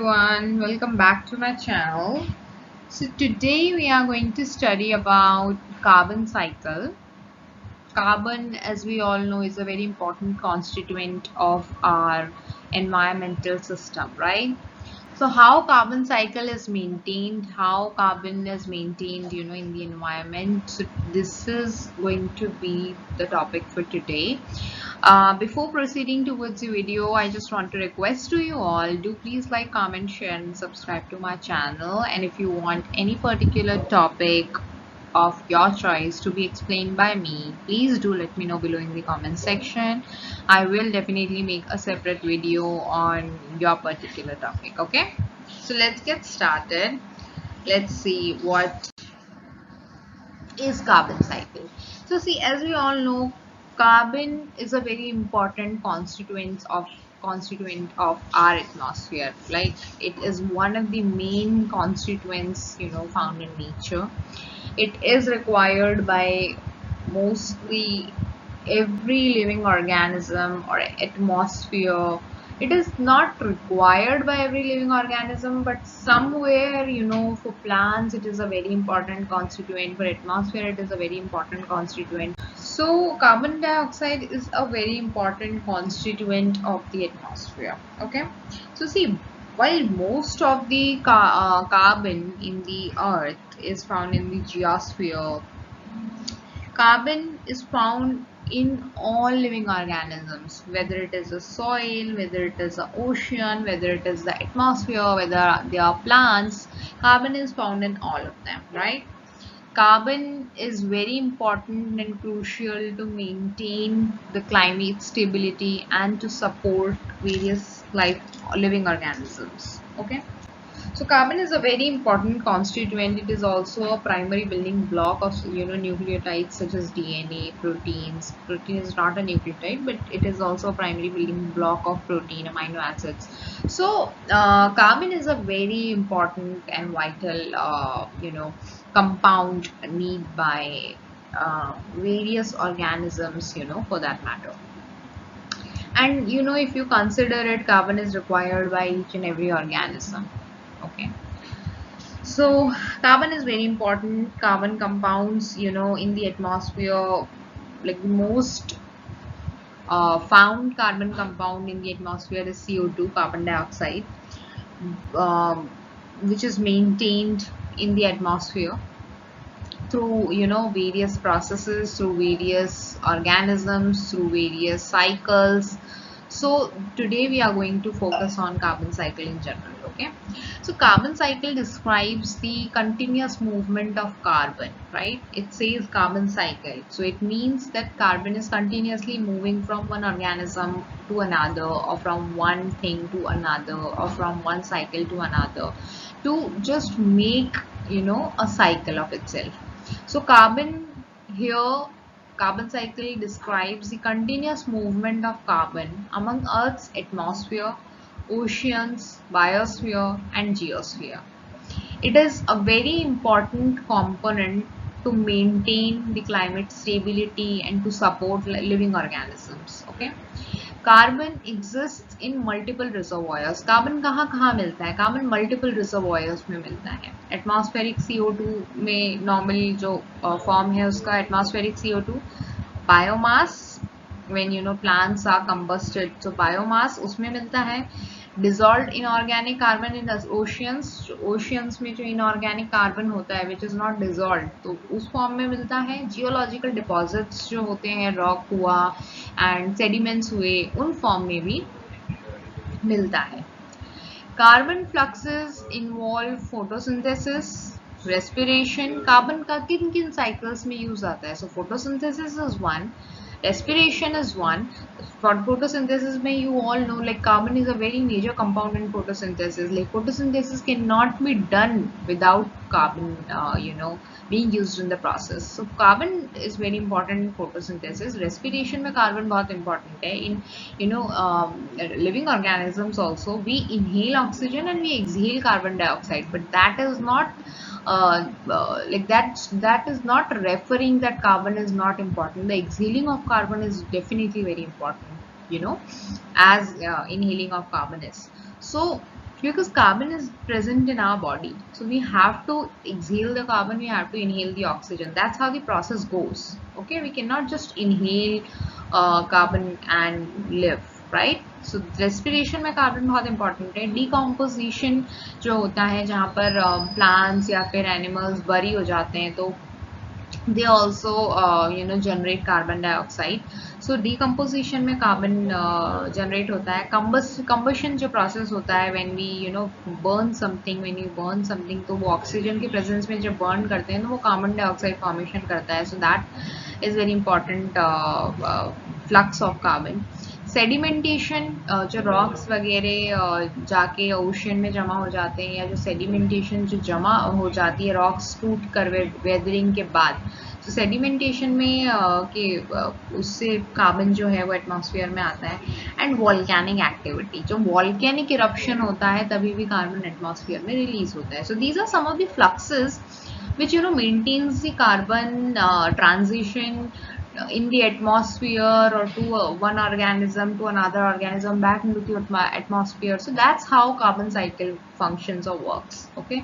everyone, welcome back to my channel. So today we are going to study about carbon cycle. Carbon, as we all know, is a very important constituent of our environmental system, right? So how carbon cycle is maintained, how carbon is maintained, in the environment. So this is going to be the topic for today. Before proceeding towards the video, I just want to request to you all, do please like, comment, share and subscribe to my channel. And if you want any particular topic of your choice to be explained by me, please do let me know below in the comment section. I will definitely make a separate video on your particular topic. Okay, so let's get started. Let's see what is carbon cycle. So see, as we all know, carbon is a very important constituent of our atmosphere. Like, it is one of the main constituents found in nature. It is required by mostly every living organism or atmosphere. It is not required by every living organism, but somewhere, for plants it is a very important constituent, for atmosphere it is a very important constituent. So carbon dioxide is a very important constituent of the atmosphere. Okay, so see, while most of the carbon in the earth is found in the geosphere, carbon is found in all living organisms, whether it is a soil, whether it is the ocean, whether it is the atmosphere, whether they are plants. Carbon is found in all of them, right? Carbon is very important and crucial to maintain the climate stability and to support various living organisms. Okay. So carbon is a very important constituent. It is also a primary building block of nucleotides such as DNA, proteins. Protein is not a nucleotide, but it is also a primary building block of protein, amino acids. So carbon is a very important and vital compound need by various organisms, for that matter. And if you consider it, carbon is required by each and every organism. Okay, so carbon is very important. Carbon compounds in the atmosphere, like the most found carbon compound in the atmosphere is CO2, carbon dioxide, um, which is maintained in the atmosphere through various processes, through various organisms, through various cycles. So today we are going to focus on carbon cycle in general. Okay, so carbon cycle describes the continuous movement of carbon, right? It says carbon cycle, so it means that carbon is continuously moving from one organism to another, or from one thing to another, or from one cycle to another, to just make a cycle of itself. So carbon cycle describes the continuous movement of carbon among Earth's atmosphere, oceans, biosphere and geosphere. It is a very important component to maintain the climate stability and to support living organisms. Okay, carbon exist in multiple reservoirs. Carbon कहाँ कहाँ मिलता है? Carbon multiple reservoirs में मिलता है. Atmospheric CO2 में normal जो form है उसका atmospheric CO2, biomass when plants are combusted, so biomass उसमें मिलता है. Dissolve inorganic carbon in oceans में जो इनऑर्गेनिक कार्बन होता है विच इज नॉट डिजॉल्व, तो उस फॉर्म में मिलता है. जियोलॉजिकल डिपॉजिट्स जो होते हैं, रॉक हुआ एंड सेडिमेंट्स हुए, उन फॉर्म में भी मिलता है. Carbon fluxes involve photosynthesis, respiration. Carbon का किन किन साइकिल्स में यूज आता है? सो photosynthesis is one, respiration is one. For photosynthesis may you all know, like carbon is a very major compound in photosynthesis. Like photosynthesis cannot be done without carbon being used in the process. So carbon is very important in photosynthesis. Respiration में carbon बहुत important है. In living organisms also, we inhale oxygen and we exhale carbon dioxide, but that is not that is not referring that carbon is not important. The exhaling of carbon is definitely very important, as inhaling of carbon is. So because carbon is present in our body, so we have to exhale the carbon, we have to inhale the oxygen. That's how the process goes. Okay, we cannot just inhale carbon and live, right? So respiration में carbon बहुत important है. Decomposition जो होता है जहाँ पर plants या फिर animals bury हो जाते हैं, तो they also generate carbon dioxide. So decomposition में carbon generate होता है. Combustion जो process होता है when we burn something, when you burn something, तो वो oxygen के presence में जब burn करते हैं तो वो carbon dioxide formation करता है. So that is very important flux of carbon. Sedimentation जो रॉक्स वगैरह जाके ओशन में जमा हो जाते हैं, या जो सेडिमेंटेशन जो जमा हो जाती है रॉक्स टूट कर वेदरिंग के बाद, तो सेडिमेंटेशन में उससे कार्बन जो है वो एटमॉस्फेयर में आता है. एंड वॉल्केनिक एक्टिविटी, जो वॉल्केनिक इरप्शन होता है तभी भी कार्बन एटमॉस्फेयर में रिलीज होता है. So these are some of the fluxes which maintains the carbon transition in the atmosphere, or to one organism to another organism back into the atmosphere. So that's how carbon cycle functions or works. Okay,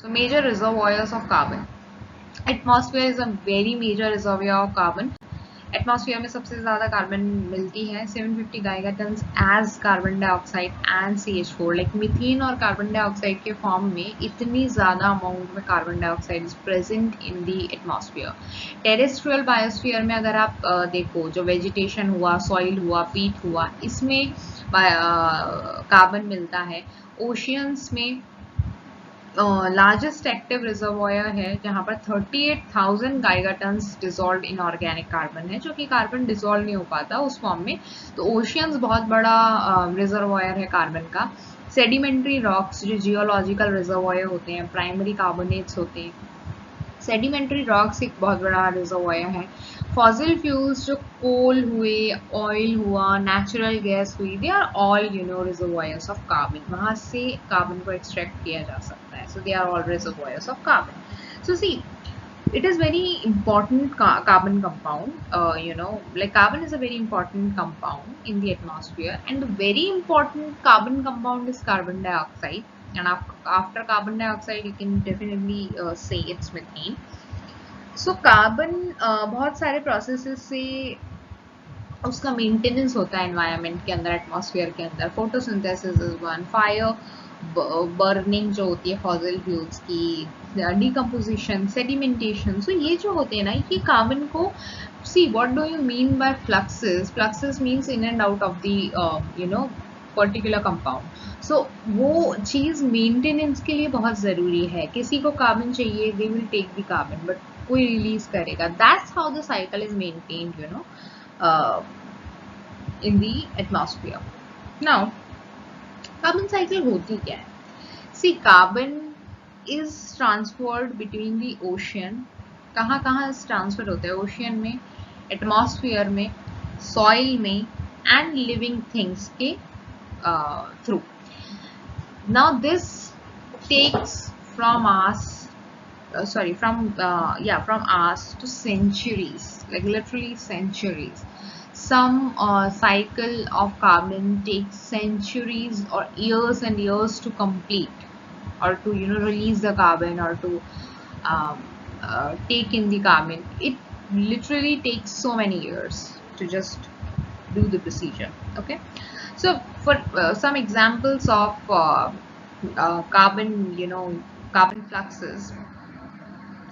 so major reservoirs of carbon. Atmosphere is a very major reservoir of carbon. Atmosphere में सबसे ज़्यादा carbon मिलती है, 750 gigatons as carbon dioxide and CH4. Like methane और carbon dioxide के form में इतनी ज़्यादा अमाउंट में carbon dioxide is present in the atmosphere. Terrestrial biosphere में अगर आप देखो, जो वेजिटेशन हुआ, सॉइल हुआ, पीट हुआ, इसमें कार्बन मिलता है. ओशियंस में लार्जेस्ट एक्टिव रिजर्वॉयर है जहां पर 38,000 गीगाटन्स डिसॉल्व इन ऑर्गेनिक कार्बन है, जो कि कार्बन डिसॉल्व नहीं हो पाता उस फॉर्म में. तो ओशियंस बहुत बड़ा रिजर्वॉयर है कार्बन का. सेडिमेंट्री रॉक्स जो जियोलॉजिकल रिजर्वॉयर होते हैं, प्राइमरी कार्बोनेट्स होते हैं, सेडिमेंट्री रॉक्स एक बहुत बड़ा रिजर्वॉयर है. फॉसिल फ्यूल्स जो कोल हुए, ऑयल हुआ, नेचुरल गैस हुई, they are all reservoirs of carbon. वहां से कार्बन को एक्सट्रैक्ट किया जा सकता है. So they are all reservoirs of carbon. So see, it is very important carbon compound. Like carbon is a very important compound in the atmosphere, and the very important carbon compound is carbon dioxide. And after carbon dioxide, you can definitely say it's methane. So carbon बहुत सारे processes से उसका maintenance होता है environment के अंदर, atmosphere के अंदर. Photosynthesis is one, fire burning जो होती है फॉसिल फ्यूल्स की, डिकम्पोजिशन, सेडिमेंटेशन. सो ये जो होते हैं ना, ये कार्बन को, see what do you mean by fluxes. Fluxes means in and out of the particular compound. So वो चीज मेंटेनेंस के लिए बहुत जरूरी है. किसी को कार्बन चाहिए, they will take the carbon, but कोई रिलीज करेगा. That's how the cycle is maintained in the atmosphere. Now, carbon cycle होती क्या है? See, carbon is transferred between the ocean. कहाँ ट्रांसफर होता है? ओशियन में, एटमॉस्फेयर में, सॉइल में, एंड लिविंग थिंग्स के through. Now this takes from us, from hours to centuries, like literally centuries. Some cycle of carbon takes centuries or years and years to complete, or to release the carbon, or to take in the carbon. It literally takes so many years to just do the procedure. Okay, so for some examples of carbon carbon fluxes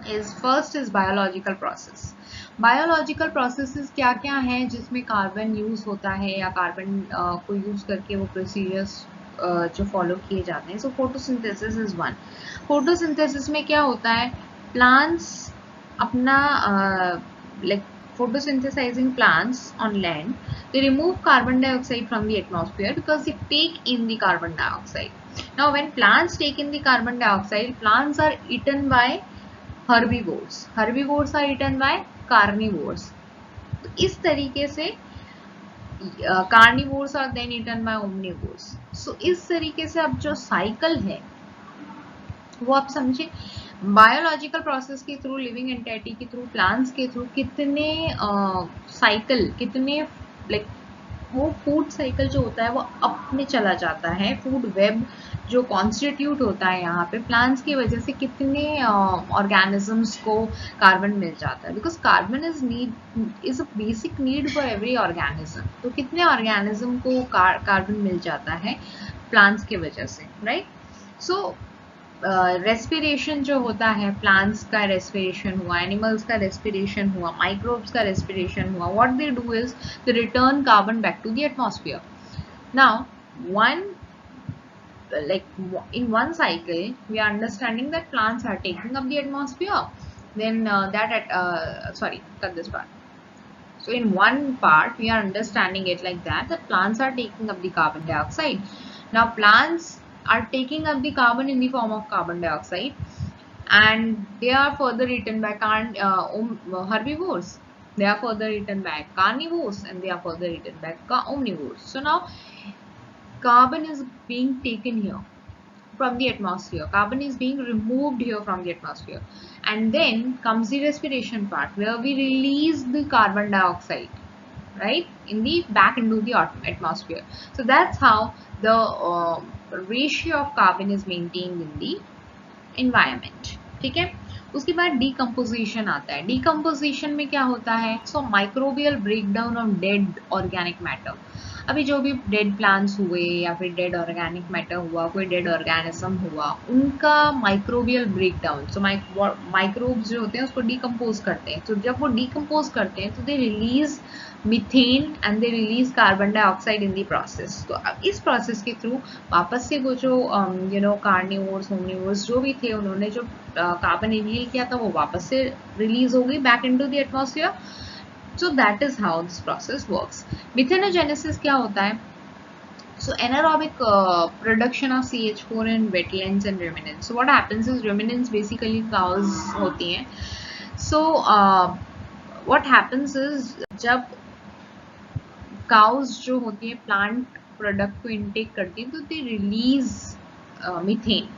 is, first is biological process. Biological processes क्या क्या हैं जिसमें carbon use होता है, या carbon को use करके वो प्रोसीजर्स जो फॉलो किए जाते हैं. सो फोटोसिंथेसिस इज वन. फोटोसिंथेसिस में क्या होता है, प्लांट्स अपना like photosynthesizing plants on land, they remove carbon dioxide from the atmosphere because they take in the carbon dioxide. Now when plants take in the carbon dioxide, plants are eaten by herbivores. Herbivores are eaten by carnivores. तो इस तरीके से carnivores are then eaten by omnivores. So इस तरीके से अब जो cycle है वो आप समझे. बायोलॉजिकल प्रोसेस के थ्रू, लिविंग एंटिटी के थ्रू, प्लांट्स के थ्रू कितने साइकिल, कितने लाइक वो फूड साइकिल जो होता है वो अप में चला जाता है। फूड वेब जो कॉन्स्टिट्यूट होता है यहाँ पे प्लांट्स की वजह से कितने ऑर्गेनिजम्स को कार्बन मिल जाता है, because carbon is a basic need for every organism. तो कितने ऑर्गेनिज्म को कार्बन मिल जाता है प्लांट्स की वजह से, राइट। सो रेस्पिरेशन जो होता है, प्लांट्स का रेस्पिरेशन हुआ, एनिमल्स का रेस्पिरेशन हुआ, माइक्रोब्स का रेस्पिरेशन हुआ, what they do is they return carbon back to the atmosphere. Now one like in one cycle we are understanding that plants are taking up the atmosphere, then sorry, cut this part. So in one part we are understanding it like that plants are taking up the carbon dioxide. Now plants are taking up the carbon in the form of carbon dioxide, and they are further eaten by herbivores, they are further eaten by carnivores, and they are further eaten by omnivores. So now carbon is being taken here from the atmosphere, carbon is being removed here from the atmosphere, and then comes the respiration part where we release the carbon dioxide, right, in the back into the atmosphere. So that's how the ratio of carbon is maintained in the environment. ठीक है, उसके बाद decomposition आता है। Decomposition में क्या होता है, so microbial breakdown of dead organic matter. अभी जो भी डेड प्लांट्स हुए या फिर डेड ऑर्गेनिक मैटर हुआ, कोई डेड ऑर्गेनिज्म हुआ, उनका माइक्रोबियल ब्रेकडाउन, सो माइक्रोब्स जो होते हैं उसको डिकम्पोज करते हैं। तो जब वो डिकम्पोज करते हैं तो they release methane and they release carbon dioxide in the process. तो अब इस प्रोसेस के थ्रू वापस से वो जो कार्निवोर्स ओमनिवोर्स जो भी थे उन्होंने जो कार्बन इनहेल किया था वो वापस से रिलीज हो गई back into the atmosphere. So that is how this process works. Methanogenesis क्या होता है? So anaerobic production of CH4 in wetlands and ruminants. So what happens is ruminants basically cows होती हैं. So what happens is जब cows जो होती है plant product को intake करती है तो they release methane.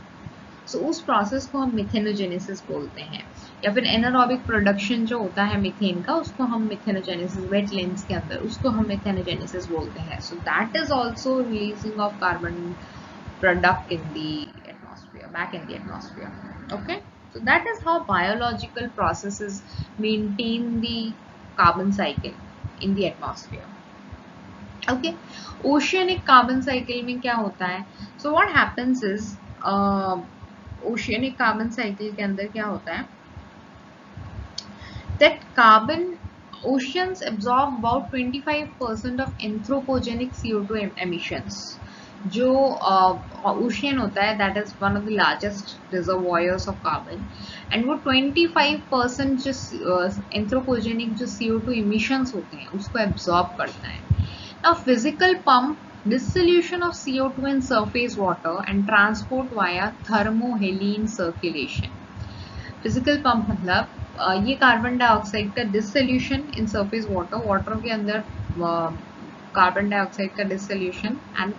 So उस प्रोसेस को हम मिथेनोजेनेसिस बोलते हैं, या फिर एनारोबिक प्रोडक्शन जो होता है मीथेन का उसको हम मिथेनोजेनेसिस, वेटलैंड्स के अंदर उसको हम मिथेनोजेनेसिस बोलते हैं। So that is also releasing of carbon product in the atmosphere, back in the atmosphere. Okay, so that is how biological processes maintain the carbon cycle in the atmosphere. Okay, oceanic carbon cycle में क्या होता है? So what happens is oceanic carbon cycle के अंदर क्या होता है that carbon oceans absorb about 25% of anthropogenic CO2 emissions। जो ओशियन होता है that is one of the largest reservoirs of carbon, and वो 25% जो anthropogenic जो CO2 emissions होते हैं उसको absorb करता है। Now physical pump dissolution of CO2 in surface water and transport via thermohaline circulation। Physical pump मतलब ये कार्बन डाइऑक्साइड का dissolution in surface water, water के अंदर कार्बन डाइऑक्साइड का dissolution and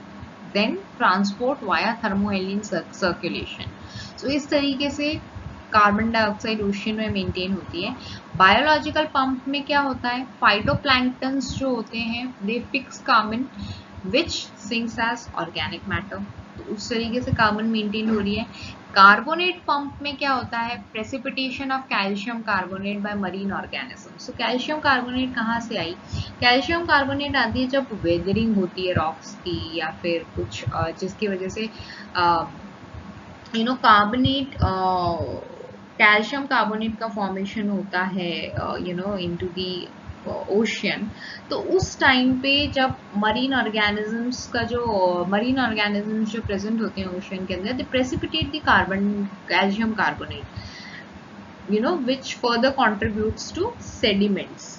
then transport via thermohaline circulation. So इस तरीके से carbon dioxide ocean में मेंटेन होती है। बायोलॉजिकल पंप में क्या होता है, फाइटोप्लैंक्टन्स जो होते हैं they fix carbon which sinks as organic matter, तो उस तरीके से कार्बन मेंटेन हो रही है। कार्बोनेट पंप में क्या होता है, precipitation of calcium carbonate by marine organism. So calcium carbonate कहाँ से आई? कैल्शियम कार्बोनेट आती है जब वेदरिंग होती है रॉक्स की या फिर कुछ जिसकी वजह से कार्बोनेट कैल्शियम कार्बोनेट का फॉर्मेशन होता है इनटू दी ओशियन। तो उस टाइम पे जब मरीन ऑर्गेनिजम्स जो प्रेजेंट होते हैं ओशियन के अंदर, they precipitate the carbon calcium carbonate which further contributes to sediments.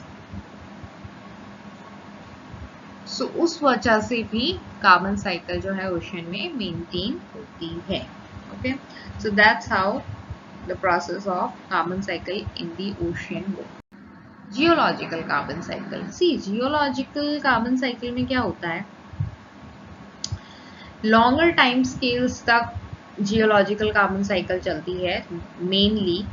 So उस वजह से भी कार्बन साइकिल जो है ओशियन में मेंटेन होती है। Okay, so that's how the process of carbon cycle in the ocean works. Geological carbon cycle, geological carbon cycle में क्या होता है, लॉन्गर टाइम स्केल्स तक जियोलॉजिकल कार्बन साइकिल चलती है mainly.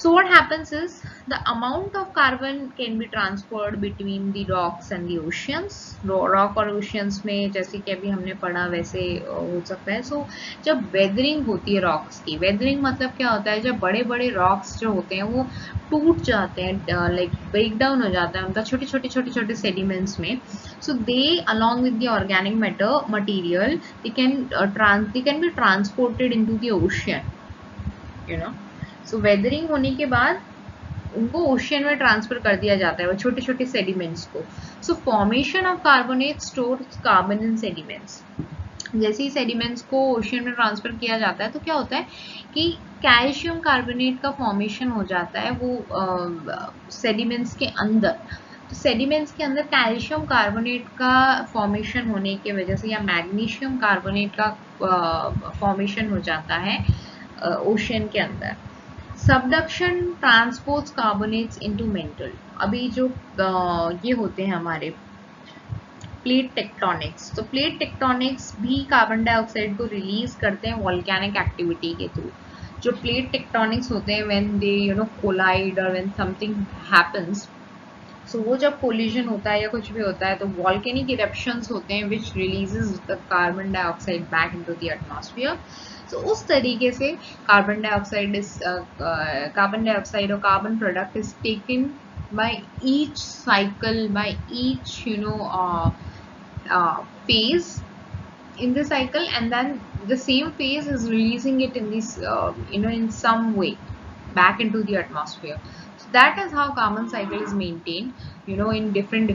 So what happens is The amount of carbon can be transferred between the rocks and the oceans. Rock और oceans में जैसे कि अभी हमने पढ़ा वैसे हो सकता है. So जब weathering होती है rocks की, weathering मतलब क्या होता है, जब बड़े बड़े rocks जो होते हैं वो टूट जाते हैं, like break down हो जाता है उनका छोटे छोटे sediments में. So they along with the organic material they can be transported into the ocean, you know. So weathering होने के बाद उनको ओशियन में ट्रांसफर कर दिया जाता है वो छोटे छोटे सेडिमेंट्स को. सो formation of carbonate stores carbon in sediments. जैसे ही सेडिमेंट्स को ओशियन में ट्रांसफर किया जाता है तो क्या होता है कि कैल्शियम कार्बोनेट का फॉर्मेशन हो जाता है वो सेडिमेंट्स के अंदर. तो सेडिमेंट्स के अंदर कैल्शियम कार्बोनेट का फॉर्मेशन होने की वजह से या मैग्नीशियम कार्बोनेट का फॉर्मेशन हो जाता है ओशियन के अंदर. Subduction transports carbonates into mental. अभी जो ये होते हैं हमारे प्लेट टेक्टोनिक्स, तो प्लेट टेक्टोनिक्स भी कार्बन डाइऑक्साइड को रिलीज करते हैं वॉल्केनिक एक्टिविटी के थ्रू. जो प्लेट टेक्टोनिक्स होते हैं व्हेन दे कोलाइड और व्हेन समथिंग हैपेंस, सो वो जब कोलिजन होता है या कुछ भी होता है तो वॉल्केनिक इरप्शंस होते हैं which releases the carbon dioxide back into the atmosphere. तो उस तरीके से कार्बन डाइऑक्साइड और carbon product is taken by each cycle, by each phase in the cycle, and then the same phase is releasing it in this in some way back into the atmosphere. So that is how carbon cycle is maintained in different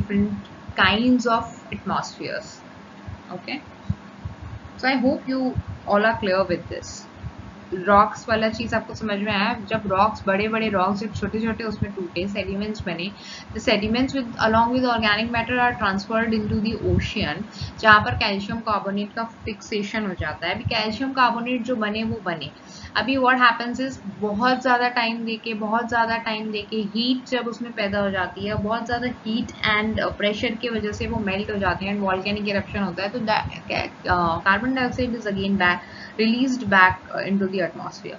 kinds of atmospheres. Okay, so I hope you all are clear with this. Rocks वाला चीज आपको समझ में आया. जब rocks बड़े बड़े rocks जब छोटे छोटे उसमें टूटे सेडिमेंट्स बने, the sediments with along with organic matter are transferred into the ocean, जहाँ पर कैल्शियम कार्बोनेट का फिक्सेशन हो जाता है. अभी कैल्शियम कार्बोनेट जो बने वो बने, अभी व्हाट हैपेंस इज बहुत ज़्यादा टाइम देके हीट जब उसमें पैदा हो जाती है, बहुत ज़्यादा हीट एंड प्रेशर की वजह से वो मेल्ट हो जाते हैं एंड वॉल्केनिक इरप्शन होता है. तो carbon dioxide is again released back into the atmosphere.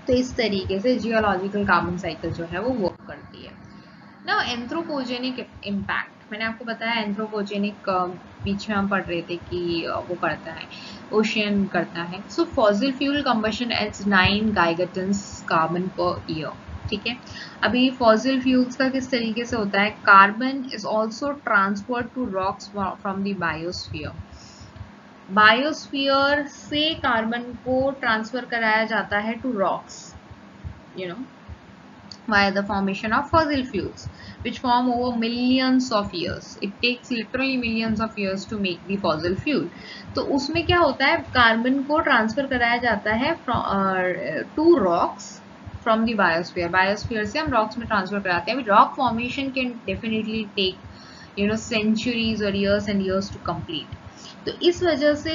तो इस तरीके से जियोलॉजिकल कार्बन साइकिल जो है वो वर्क करती है. नाउ एंथ्रोपोजेनिक इम्पैक्ट, मैंने आपको बताया एंथ्रोपोजेनिक बीच में हम पढ़ रहे थे कि वो करता है, ओशियन करता है. So fossil fuel combustion adds 9 gigatons carbon per year. ठीक है, अभी फॉसिल फ्यूल्स का किस तरीके से होता है, carbon is also transferred to rocks from the biosphere. Biosphere से कार्बन को ट्रांसफर कराया जाता है to rocks via the formation of fossil fuels which form over millions of years. It takes literally millions of years to make the fossil fuel. तो उसमें क्या होता है, कार्बन को ट्रांसफर कराया जाता है to rocks from the biosphere. Biosphere से हम रॉक्स में ट्रांसफर कराते हैं. Rock formation can definitely take centuries और years and years to complete. तो इस वजह से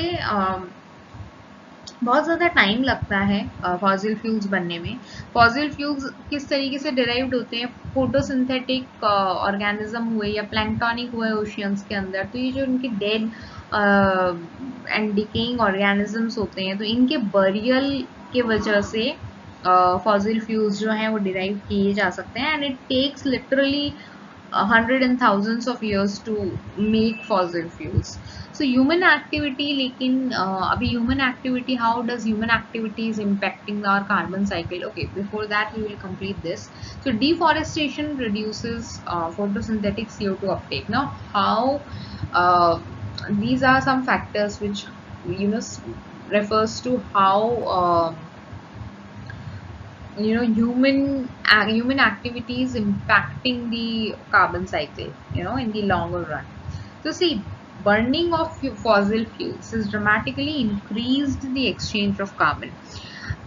बहुत ज़्यादा टाइम लगता है फॉसिल फ्यूल्स बनने में. फॉसिल फ्यूल्स किस तरीके से डिराइव्ड होते हैं, फोटोसिंथेटिक ऑर्गेनिज्म हुए या प्लैंक्टोनिक हुए ओशियंस के अंदर. तो ये जो इनके डेड एंड डिकेइंग ऑर्गेनिजम्स होते हैं, तो इनके बरियल के वजह से फॉसिल फ्यूल्स जो हैं वो डिराइव किए जा सकते हैं. And it takes literally hundreds and thousands of years to make fossil fuels. So human activity, लेकिन अभी human activity, how does human activity is impacting our carbon cycle? Okay, before that we will complete this. So deforestation reduces photosynthetic CO2 uptake. Now how these are some factors which refers to how human activities impacting the carbon cycle in the longer run. So see, burning of fossil fuels has dramatically increased the exchange of carbon.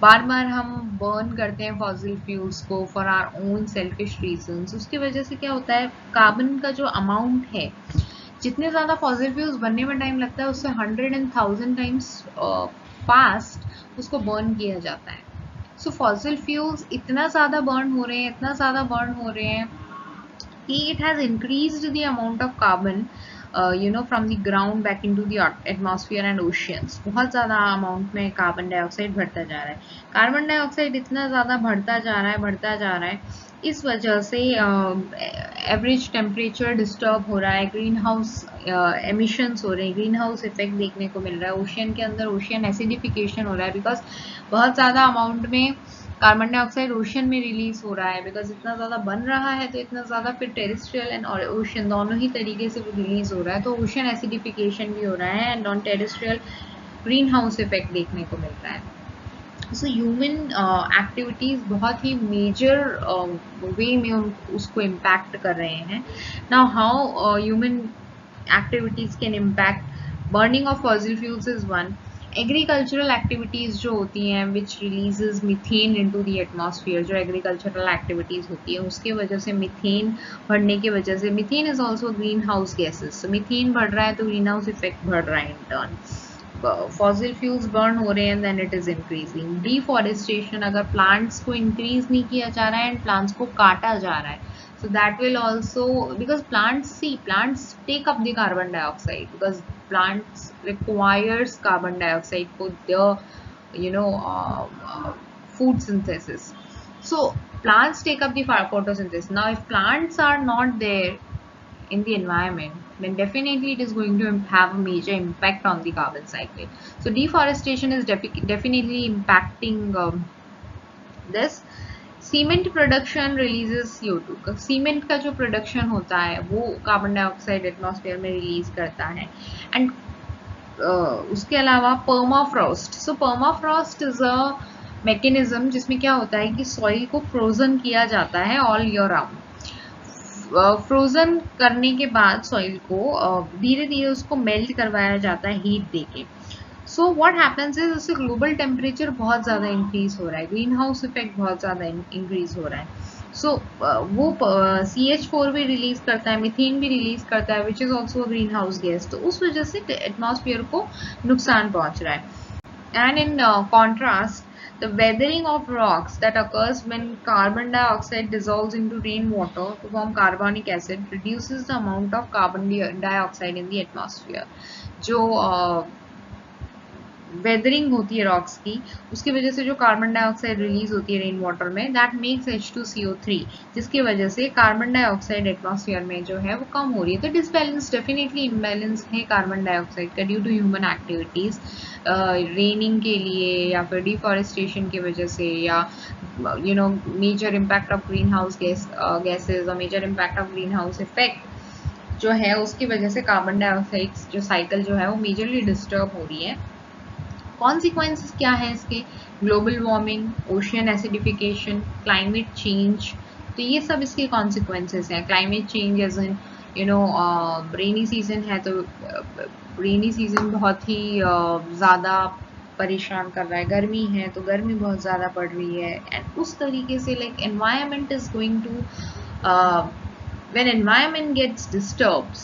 बार बार हम burn करते हैं fossil fuels को for our own selfish reasons. उसकी वजह से क्या होता है, कार्बन का जो अमाउंट है, जितने ज़्यादा फॉसिल फ्यूल्स बनने में टाइम लगता है उससे 100 and 1000 टाइम्स फास्ट उसको बर्न किया जाता है. सो फॉसिल फ्यूल्स इतना ज़्यादा बर्न हो रहे हैं कि it has increased the amount of carbon from the ground back into the atmosphere and oceans. बहुत ज़्यादा अमाउंट में कार्बन डाइऑक्साइड बढ़ता जा रहा है. कार्बन डाइऑक्साइड इतना ज़्यादा बढ़ता जा रहा है इस वजह से एवरेज टेम्परेचर डिस्टर्ब हो रहा है, ग्रीन हाउस एमिशंस हो रहे हैं, ग्रीन हाउस इफेक्ट देखने को मिल रहा है, ओशियन के अंदर ओशियन एसिडिफिकेशन हो रहा है, बिकॉज बहुत ज़्यादा अमाउंट में कार्बन डाइऑक्साइड ओशियन में रिलीज हो रहा है, बिकॉज इतना ज़्यादा बन रहा है तो इतना ज़्यादा फिर टेरेस्ट्रियल एंड ओशियन दोनों ही तरीके से रिलीज हो रहा है, तो ओशियन एसिडिफिकेशन भी हो रहा है and non terrestrial green house effect देखने को मिल रहा है। सो ह्यूमन एक्टिविटीज़ बहुत ही मेजर वे में उसको इम्पैक्ट कर रहे हैं। Now how human activities can impact burning of fossil fuels is one. Agricultural activities जो होती हैं which releases methane into the atmosphere, जो एग्रीकल्चरल एक्टिविटीज़ होती है उसके वजह से मीथेन बढ़ने की वजह से, methane is also green house gases, तो मीथेन बढ़ रहा है तो ग्रीन हाउस इफेक्ट बढ़ रहा है in turn. Fossil fuels burn हो रहे हैं then it is increasing. Deforestation, अगर प्लांट्स को इंक्रीज नहीं किया जा रहा है एंड प्लांट्स को काटा जा रहा है, so that will also, because plants take up the carbon dioxide, because plants requires carbon dioxide for their food synthesis. So plants take up the photosynthesis. Now if plants are not there in the environment, then definitely it is going to have a major impact on the carbon cycle. So deforestation is definitely impacting this. Cement production releases CO2, cement का जो production होता है वो carbon dioxide atmosphere में release करता है। And उसके अलावा permafrost, so permafrost is a mechanism जिसमें क्या होता है कि सॉइल को फ्रोजन किया जाता है ऑल ईयर राउंड। फ्रोजन करने के बाद सॉइल को धीरे धीरे उसको मेल्ट करवाया जाता है हीट देके। सो व्हाट हैपेंस इज, उससे ग्लोबल टेम्परेचर बहुत ज़्यादा इंक्रीज हो रहा है, ग्रीन हाउस इफेक्ट बहुत ज़्यादा इंक्रीज हो रहा है। सो वो CH4 भी रिलीज करता है, मीथेन भी रिलीज करता है which is also green house gas, तो उस वजह से एटमॉस्फेयर को नुकसान पहुंच रहा है। And in contrast, the weathering of rocks that occurs when carbon dioxide dissolves into rainwater to form carbonic acid reduces the amount of carbon dioxide in the atmosphere. जो वेदरिंग होती है रॉक्स की, उसकी वजह से जो कार्बन डाइऑक्साइड रिलीज होती है रेन वाटर में, दैट मेक्स H2CO3, जिसकी वजह से कार्बन डाइऑक्साइड एटमॉस्फेयर में जो है वो कम हो रही है। तो डिसबैलेंस, डेफिनेटली इम्बैलेंस है कार्बन डाइऑक्साइड का ड्यू टू ह्यूमन एक्टिविटीज, रेनिंग के लिए या फिर डिफॉरेस्टेशन की वजह से, या major impact of greenhouse gases और major impact of greenhouse effect जो है उसकी वजह से कार्बन डाइऑक्साइड जो साइकिल जो है वो मेजरली डिस्टर्ब हो रही है। कॉन्सिक्वेंसेस क्या है इसके, global warming, ocean acidification, climate change, तो ये सब इसके कॉन्सिक्वेंसेस हैं। Climate change as in rainy season है तो रेनी सीजन बहुत ही ज़्यादा परेशान कर रहा है, गर्मी है तो गर्मी बहुत ज़्यादा पड़ रही है, एंड उस तरीके से like environment is going to, when environment gets disturbed,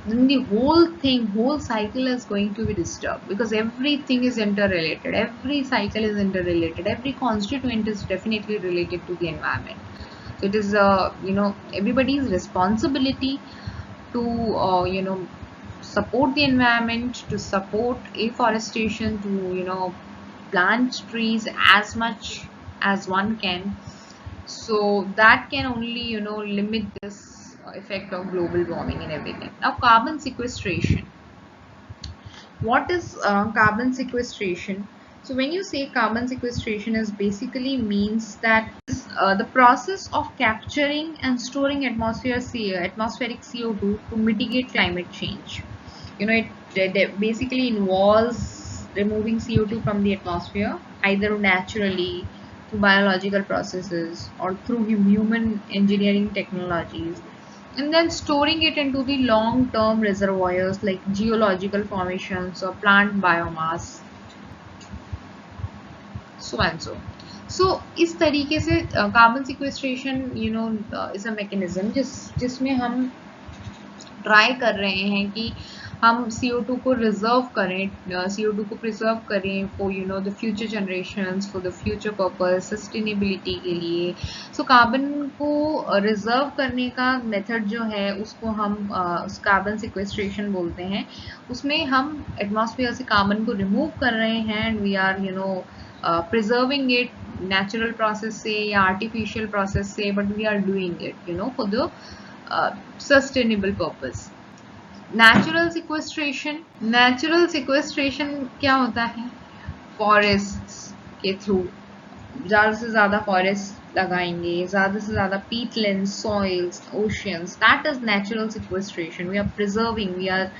then the whole cycle is going to be disturbed, because everything is interrelated, every cycle is interrelated, every constituent is definitely related to the environment. So it is everybody's responsibility to support the environment, to support afforestation, to plant trees as much as one can, so that can only limit this effect of global warming and everything. Now carbon sequestration, what is carbon sequestration? So when you say carbon sequestration, is basically means that the process of capturing and storing atmospheric CO2 to mitigate climate change. It basically involves removing CO2 from the atmosphere either naturally, through biological processes, or through human engineering technologies, and then storing it into the long-term reservoirs like geological formations or plant biomass, so and so. So इस तरीके से carbon sequestration is a mechanism जिसमें हम try कर रहे हैं कि हम CO2 को रिजर्व करें, CO2 को प्रिजर्व करें for the future generations, for the future purpose, sustainability के लिए। सो कार्बन को रिजर्व करने का मेथड जो है उसको हम कार्बन सिक्वेस्ट्रेशन बोलते हैं। उसमें हम एटमॉस्फेयर से कार्बन को रिमूव कर रहे हैं and we are preserving it natural process से या आर्टिफिशियल प्रोसेस से, but we are doing it for the sustainable purpose. Natural sequestration क्या होता है? फॉरेस्ट के थ्रू ज़्यादा से ज़्यादा फॉरेस्ट लगाएंगे, ज़्यादा से ज़्यादा peatlands, soils, oceans. That is natural sequestration. We are preserving, we are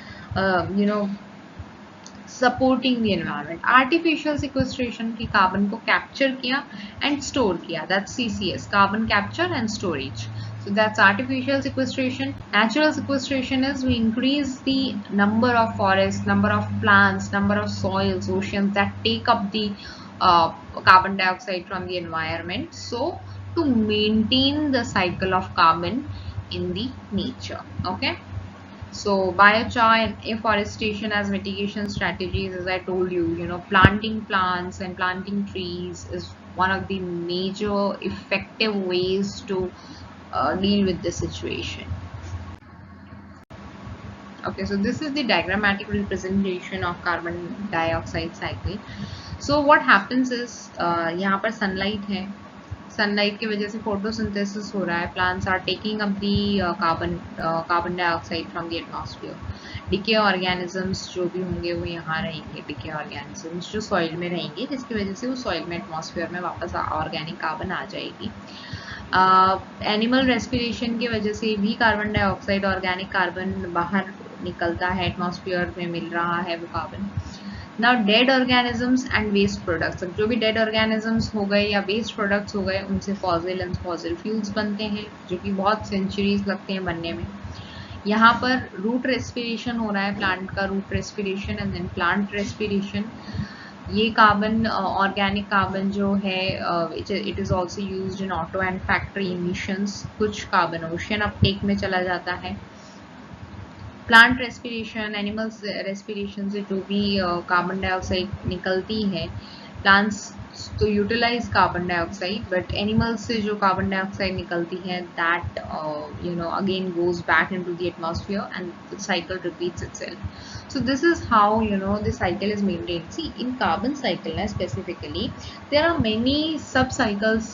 supporting the environment. Artificial sequestration की कार्बन को कैप्चर किया एंड स्टोर किया, that's CCS, carbon capture and storage. So that's artificial sequestration. Natural sequestration is we increase the number of forests, number of plants, number of soils, oceans that take up the carbon dioxide from the environment, so to maintain the cycle of carbon in the nature. Okay, so biochar and afforestation as mitigation strategies, as I told you, planting plants and planting trees is one of the major effective ways to deal with this situation. Okay, so this is the diagrammatic representation of carbon dioxide cycle. So what happens is यहाँ पर sunlight है, sunlight की वजह से photosynthesis हो रहा है, plants are taking up the carbon dioxide from the atmosphere. Decay organisms जो भी होंगे वो यहाँ रहेंगे, डिके ऑर्गेनिजम्स जो सॉइल में रहेंगे, जिसकी वजह से वो सॉइल में एटमॉस्फेयर में वापस ऑर्गेनिक कार्बन आ जाएगी। एनिमल रेस्पिरेशन की वजह से भी कार्बन डाइऑक्साइड ऑर्गेनिक कार्बन बाहर निकलता है, एटमॉस्फेयर में मिल रहा है वो carbon. Now dead organisms and waste products, अब जो भी डेड ऑर्गेनिजम्स हो गए या वेस्ट प्रोडक्ट्स हो गए, उनसे फॉसिल एंड फॉसिल फ्यूल्स बनते हैं, जो कि बहुत सेंचुरीज लगते हैं बनने में। यहाँ पर रूट रेस्पिरेशन हो रहा है, प्लांट का root respiration and then plant respiration. ये कार्बन ऑर्गेनिक कार्बन जो है it is also used in auto and factory emissions. कुछ कार्बन ओशन अपटेक में चला जाता है। प्लांट रेस्पिरेशन, एनिमल्स रेस्पिरेशन से जो भी कार्बन डाइऑक्साइड निकलती है, प्लांट्स तो utilize carbon dioxide, but animals से जो कार्बन डाइऑक्साइड निकलती है that again goes back into the atmosphere and the cycle repeats itself. So this is how the cycle is maintained. See, in carbon cycle specifically, there are many sub cycles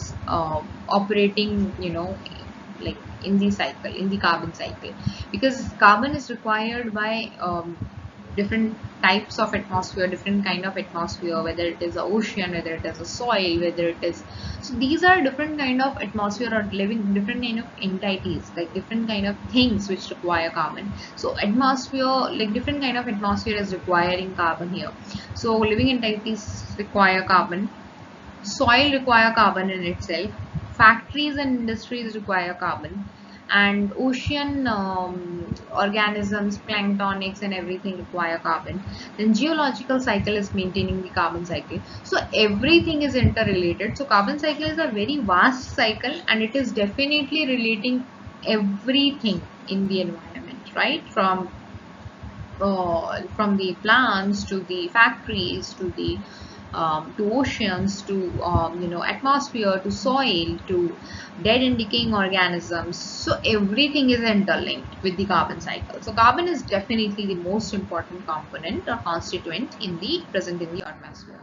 operating like in the cycle, in the carbon cycle, because carbon is required by different types of atmosphere, different kind of atmosphere, whether it is a ocean, whether it is a soil, whether it is, so these are different kind of atmosphere or living different kind of entities, like different kind of things which require carbon. So atmosphere, like different kind of atmosphere is requiring carbon here. So living entities require carbon, soil require carbon in itself, factories and industries require carbon, and ocean organisms, planktonics and everything require carbon. Then geological cycle is maintaining the carbon cycle. So everything is interrelated. So carbon cycle is a very vast cycle, and it is definitely relating everything in the environment, right? From the plants to the factories to the to oceans to atmosphere to soil to dead and decaying organisms. So everything is interlinked with the carbon cycle. So carbon is definitely the most important component or constituent present in the atmosphere.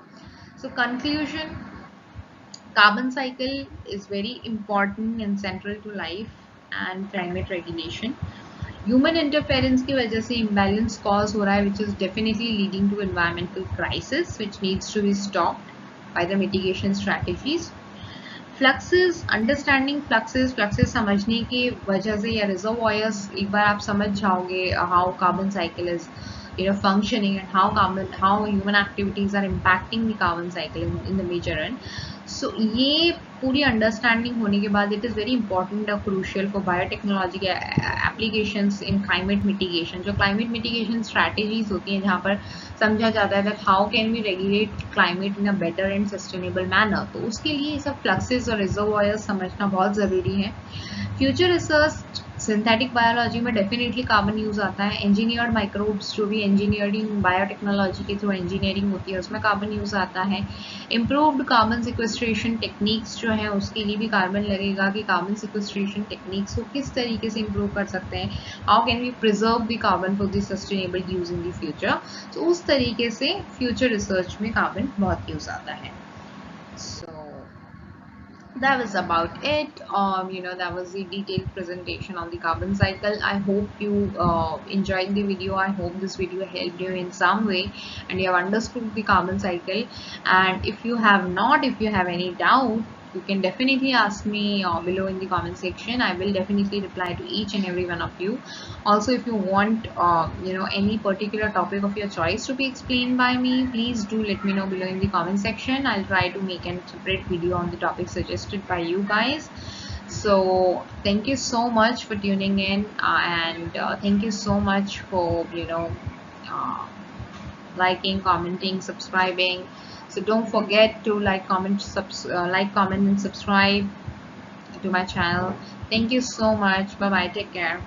So conclusion, carbon cycle is very important and central to life and climate regulation. Human interference की वजह से imbalance cause हो रहा है, which is definitely leading to environmental crisis which needs to be stopped by the mitigation strategies. Fluxes, understanding fluxes समझने की वजह से या रिजर्वॉयर्स एक बार आप समझ जाओगे how carbon cycle is functioning and how human activities are impacting the carbon cycle in the major run. So ये पूरी अंडरस्टैंडिंग होने के बाद इट इज़ वेरी इंपॉर्टेंट और क्रूशियल फॉर बायोटेक्नोलॉजी के एप्लीकेशंस इन क्लाइमेट मिटिगेशन. जो climate mitigation strategies होती हैं जहाँ पर समझा जाता है that how can we regulate climate in a better and sustainable manner, तो उसके लिए ये सब फ्लक्सेस और रिजर्वॉयर्स समझना बहुत ज़रूरी है. फ्यूचर रिसर्च सिंथेटिक बायोलॉजी में डेफिनेटली कार्बन यूज आता है. इंजीनियर्ड माइक्रोब्स जो भी इंजीनियरिंग बायोटेक्नोलॉजी के थ्रू इंजीनियरिंग होती है उसमें कार्बन यूज आता है. इम्प्रूव्ड कार्बन सिक्वेस्ट्रेशन टेक्निक्स जो है उसके लिए भी कार्बन लगेगा कि कार्बन सिक्वेस्ट्रेशन टेक्निक्स को किस तरीके से इम्प्रूव कर सकते हैं, how can we preserve the carbon for the sustainable use in the future. तो उस तरीके से फ्यूचर रिसर्च में कार्बन बहुत यूज आता है. सो that was about it. That was the detailed presentation on the carbon cycle. I hope you enjoyed the video. I hope this video helped you in some way and you have understood the carbon cycle. And if you have not, if you have any doubt, you can definitely ask me below in the comment section. I will definitely reply to each and every one of you. Also, if you want any particular topic of your choice to be explained by me, please do let me know below in the comment section. I'll try to make a separate video on the topic suggested by you guys. So thank you so much for tuning in, and thank you so much for uh, liking, commenting, subscribing. So don't forget to like, comment, and subscribe to my channel. Thank you so much. Bye bye. Take care.